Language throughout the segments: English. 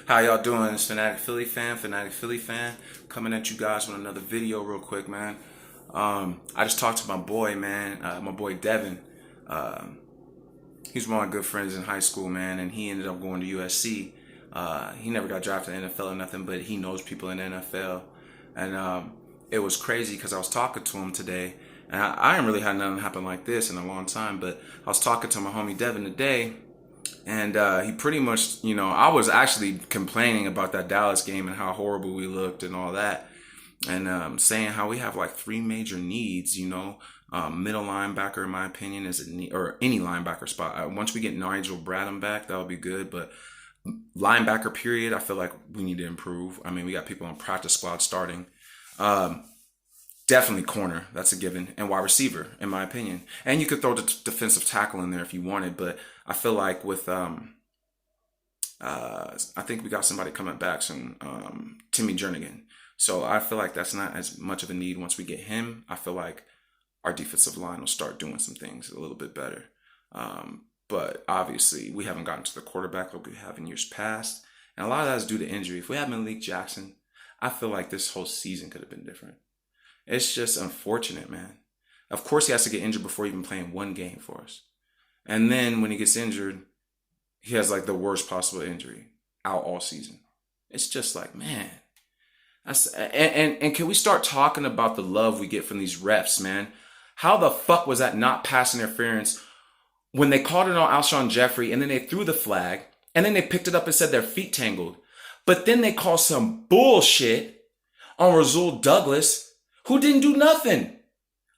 How y'all doing? It's Fanatic Philly fan, coming at you guys with another video real quick, man. I just talked to my boy, man, my boy Devin. Um, he's one of my good friends in high school, man, and he ended up going to USC. He never got drafted in the NFL or nothing, but he knows people in the NFL. And it was crazy because I was talking to him today, and I ain't really had nothing happen like this in a long time, but I was talking to my homie Devin today, and he pretty much, I was actually complaining about that Dallas game and how horrible we looked and all that. And saying how we have like three major needs, middle linebacker, in my opinion, is a need, or any linebacker spot. Once we get Nigel Bradham back, that'll be good. But linebacker, period, I feel like we need to improve. I mean, we got people on practice squad starting. Um, Definitely corner, that's a given, and wide receiver, in my opinion. And you could throw the defensive tackle in there if you wanted, but I feel like with I think we got somebody coming back soon, Timmy Jernigan. So I feel like that's not as much of a need once we get him. I feel like our defensive line will start doing some things a little bit better. But obviously, we haven't gotten to the quarterback like we have in years past, and a lot of that is due to injury. If we had Malik Jackson, I feel like this whole season could have been different. It's just unfortunate, man. Of course, he has to get injured before even playing one game for us. And then when he gets injured, he has like the worst possible injury out all season. It's just like, man. And can we start talking about the love we get from these refs, man? How the fuck was that not pass interference when they called it on Alshon Jeffrey and then they threw the flag and then they picked it up and said their feet tangled? But then they call some bullshit on Rasul Douglas, who didn't do nothing.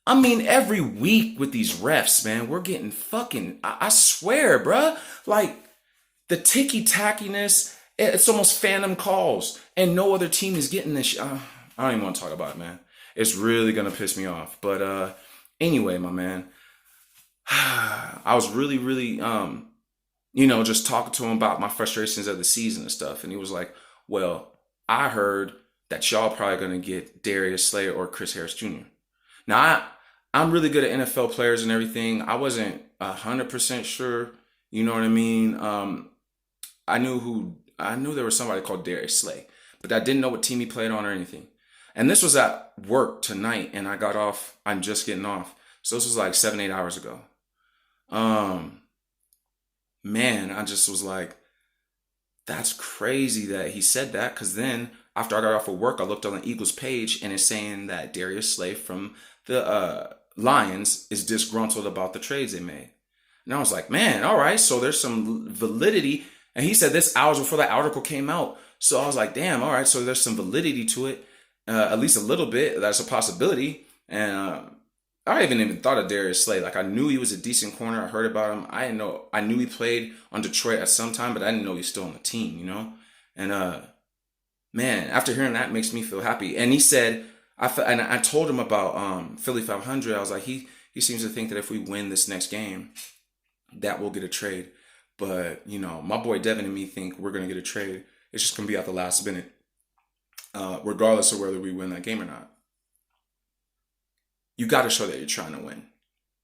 I mean, every week with these refs, man, we're getting fucking, I swear, bruh. Like, the ticky-tackiness, it's almost phantom calls. And no other team is getting this shit. I don't even want to talk about it, man. It's really going to piss me off. But anyway, my man, I was really, just talking to him about my frustrations of the season and stuff. And he was like, well, I heard that y'all probably going to get Darius Slay or Chris Harris Jr. Now, I'm really good at NFL players and everything. I wasn't 100% sure. You know what I mean? I knew there was somebody called Darius Slay, but I didn't know what team he played on or anything. And this was at work tonight, and I got off. I'm just getting off. So this was like 7, 8 hours ago. Man, I just was like, that's crazy that he said that, because then after I got off of work, I looked on the Eagles page and it's saying that Darius Slay from the Lions is disgruntled about the trades they made. And I was like, man, all right, so there's some validity. And he said this hours before that article came out. So I was like, damn, all right, so there's some validity to it, at least a little bit. That's a possibility. And I haven't even thought of Darius Slay. Like, I knew he was a decent corner. I heard about him. I didn't know. I knew he played on Detroit at some time, but I didn't know he was still on the team. And man, after hearing that, makes me feel happy. And he said, and I told him about Philly 500. I was like, he seems to think that if we win this next game, that we'll get a trade. But my boy Devin and me think we're gonna get a trade. It's just gonna be at the last minute, regardless of whether we win that game or not. You got to show that you're trying to win.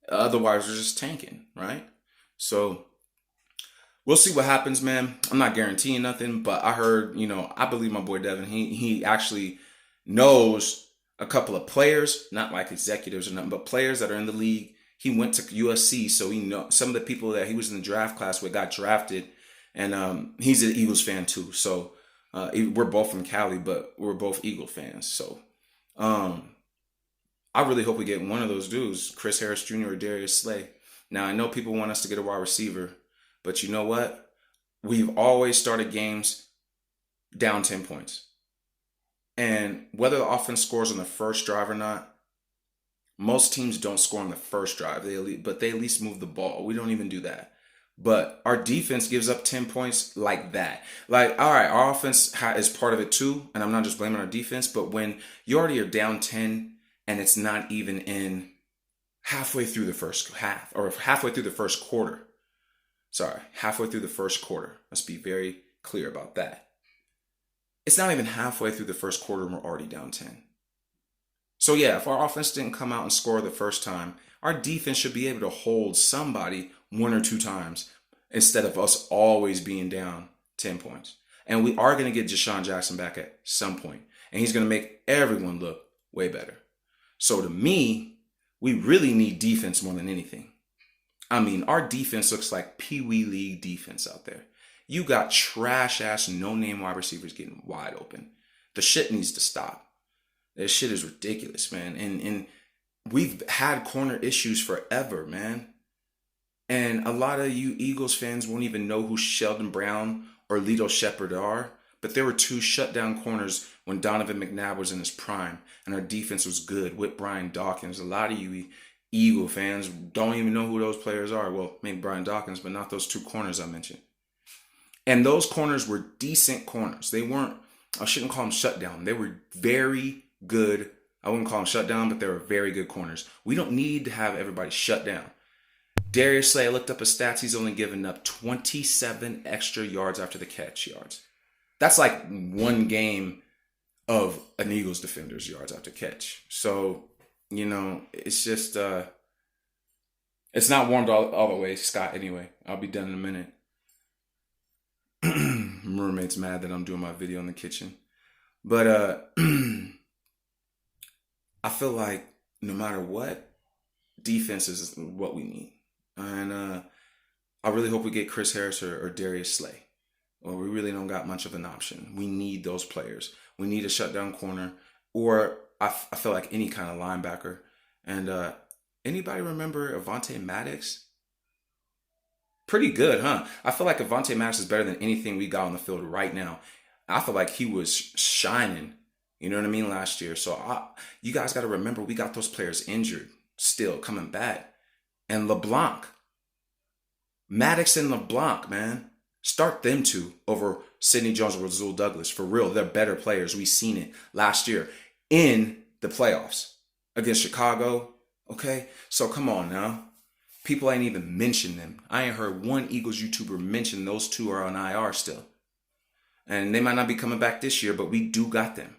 Otherwise, we're just tanking, right? So we'll see what happens, man. I'm not guaranteeing nothing, but I heard, I believe my boy Devin. He actually knows a couple of players, not like executives or nothing, but players that are in the league. He went to USC, so he know some of the people that he was in the draft class with got drafted, and he's an Eagles fan too. So we're both from Cali, but we're both Eagle fans. So I really hope we get one of those dudes, Chris Harris Jr. or Darius Slay. Now, I know people want us to get a wide receiver, but you know what? We've always started games down 10 points. And whether the offense scores on the first drive or not, most teams don't score on the first drive, but they at least move the ball. We don't even do that. But our defense gives up 10 points like that. Like, all right, our offense is part of it too, and I'm not just blaming our defense, but when you already are down 10 and it's not even in halfway through the first half, or halfway through the first quarter. Sorry, halfway through the first quarter. Let's be very clear about that. It's not even halfway through the first quarter and we're already down 10. So yeah, if our offense didn't come out and score the first time, our defense should be able to hold somebody one or two times instead of us always being down 10 points. And we are going to get Deshaun Jackson back at some point. And he's going to make everyone look way better. So to me, we really need defense more than anything. I mean, our defense looks like Pee Wee League defense out there. You got trash-ass, no-name wide receivers getting wide open. The shit needs to stop. This shit is ridiculous, man. And we've had corner issues forever, man. And a lot of you Eagles fans won't even know who Sheldon Brown or Lito Shepherd are. But there were two shutdown corners when Donovan McNabb was in his prime. And our defense was good with Brian Dawkins. A lot of you Eagle fans don't even know who those players are. Well, maybe Brian Dawkins, but not those two corners I mentioned. And those corners were decent corners. They weren't, I shouldn't call them shutdown. They were very good. I wouldn't call them shutdown, but they were very good corners. We don't need to have everybody shut down. Darius Slay, I looked up his stats. He's only given up 27 extra yards after the catch yards. That's like one game of an Eagles defender's yards after catch. So, it's just, it's not warmed all the way, Scott, anyway. I'll be done in a minute. My roommate's mad that I'm doing my video in the kitchen. But I feel like no matter what, defense is what we need. And I really hope we get Chris Harris or Darius Slay. Or we really don't got much of an option. We need those players. We need a shutdown corner. Or I feel like any kind of linebacker. And anybody remember Avonte Maddox? Pretty good, huh? I feel like Avonte Maddox is better than anything we got on the field right now. I feel like he was shining, you know what I mean, last year. So you guys got to remember we got those players injured, still coming back. And LeBlanc. Maddox and LeBlanc, man. Start them two over Sidney Jones or Rasul Douglas. For real, they're better players. We seen it last year in the playoffs against Chicago. Okay, so come on now. People ain't even mentioned them. I ain't heard one Eagles YouTuber mention those two are on IR still. And they might not be coming back this year, but we do got them.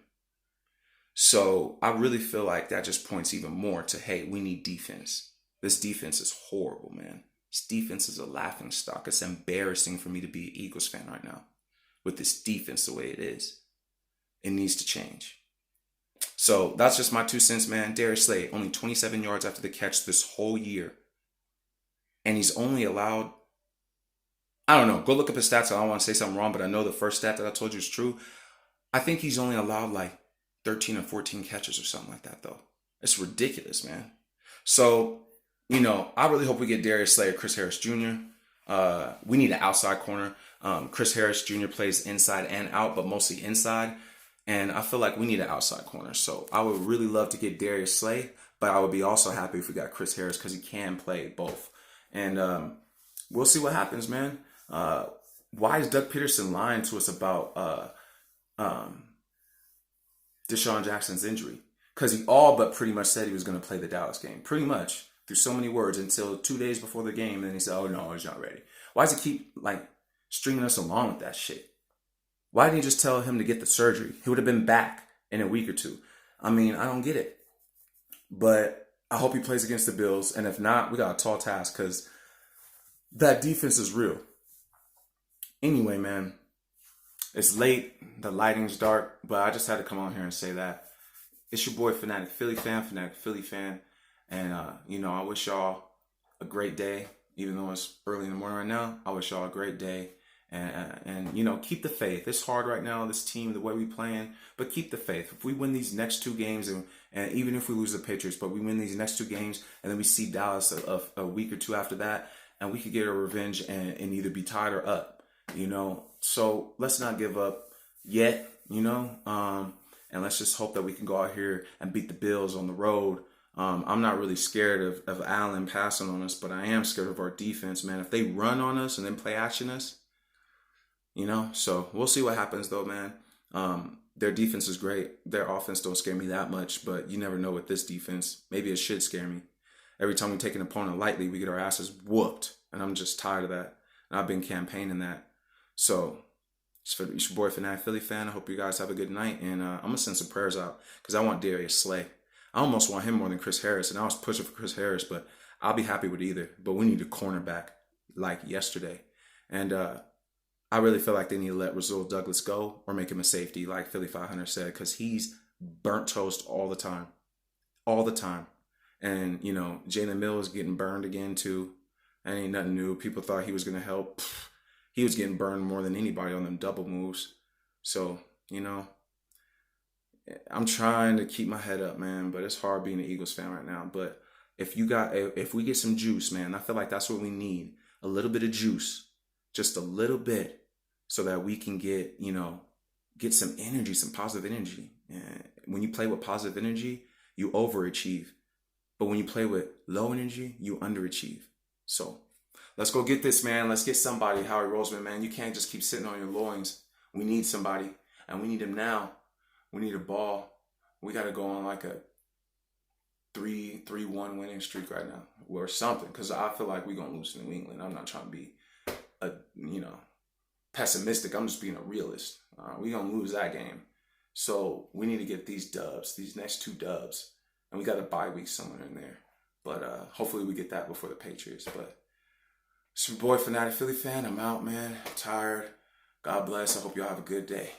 So I really feel like that just points even more to, hey, we need defense. This defense is horrible, man. This defense is a laughing stock. It's embarrassing for me to be an Eagles fan right now with this defense the way it is. It needs to change. So that's just my 2 cents, man. Darius Slay, only 27 yards after the catch this whole year. And he's only allowed, I don't know, go look up his stats. I don't want to say something wrong, but I know the first stat that I told you is true. I think he's only allowed like 13 or 14 catches or something like that, though. It's ridiculous, man. So, I really hope we get Darius Slay or Chris Harris Jr. We need an outside corner. Chris Harris Jr. plays inside and out, but mostly inside. And I feel like we need an outside corner. So I would really love to get Darius Slay, but I would be also happy if we got Chris Harris because he can play both. And we'll see what happens, man. Why is Doug Peterson lying to us about Deshaun Jackson's injury? Because he all but pretty much said he was going to play the Dallas game. Pretty much. Through so many words until 2 days before the game. And then he said, oh, no, he's not ready. Why does he keep, stringing us along with that shit? Why didn't he just tell him to get the surgery? He would have been back in a week or two. I mean, I don't get it. But I hope he plays against the Bills. And if not, we got a tall task because that defense is real. Anyway, man, it's late. The lighting's dark. But I just had to come on here and say that. It's your boy, Fanatic Philly fan. And, I wish y'all a great day, even though it's early in the morning right now. I wish y'all a great day. And keep the faith. It's hard right now, this team, the way we playing, but keep the faith. If we win these next 2 games, and even if we lose the Patriots, but we win these next 2 games, and then we see Dallas a week or 2 after that, and we could get a revenge and either be tied or up, So let's not give up yet, and let's just hope that we can go out here and beat the Bills on the road. I'm not really scared of Allen passing on us, but I am scared of our defense, man. If they run on us and then play action us, so we'll see what happens though, man. Their defense is great. Their offense don't scare me that much, but you never know with this defense. Maybe it should scare me. Every time we take an opponent lightly, we get our asses whooped, and I'm just tired of that. And I've been campaigning that. So it's your boy, Fanatic Philly fan. I hope you guys have a good night, and I'm going to send some prayers out because I want Darius Slay. I almost want him more than Chris Harris, and I was pushing for Chris Harris, but I'll be happy with either. But we need a cornerback like yesterday. And I really feel like they need to let Rasul Douglas go or make him a safety, like Philly 500 said, because he's burnt toast all the time, all the time. And Jalen Mills getting burned again too. That ain't nothing new. People thought he was gonna help. He was getting burned more than anybody on them double moves. So you know, I'm trying to keep my head up, man, but it's hard being an Eagles fan right now. But if we get some juice, man, I feel like that's what we need. A little bit of juice, just a little bit, so that we can get some energy, some positive energy. And when you play with positive energy, you overachieve. But when you play with low energy, you underachieve. So let's go get this, man. Let's get somebody, Howie Roseman, man. You can't just keep sitting on your loins. We need somebody, and we need him now. We need a ball. We got to go on like a 3-1 winning streak right now or something, because I feel like we're going to lose to New England. I'm not trying to be, a pessimistic. I'm just being a realist. We're going to lose that game. So we need to get these dubs, these next 2 dubs. And we got a bye week somewhere in there. But hopefully we get that before the Patriots. But it's your boy, Fanatic Philly fan. I'm out, man. I'm tired. God bless. I hope y'all have a good day.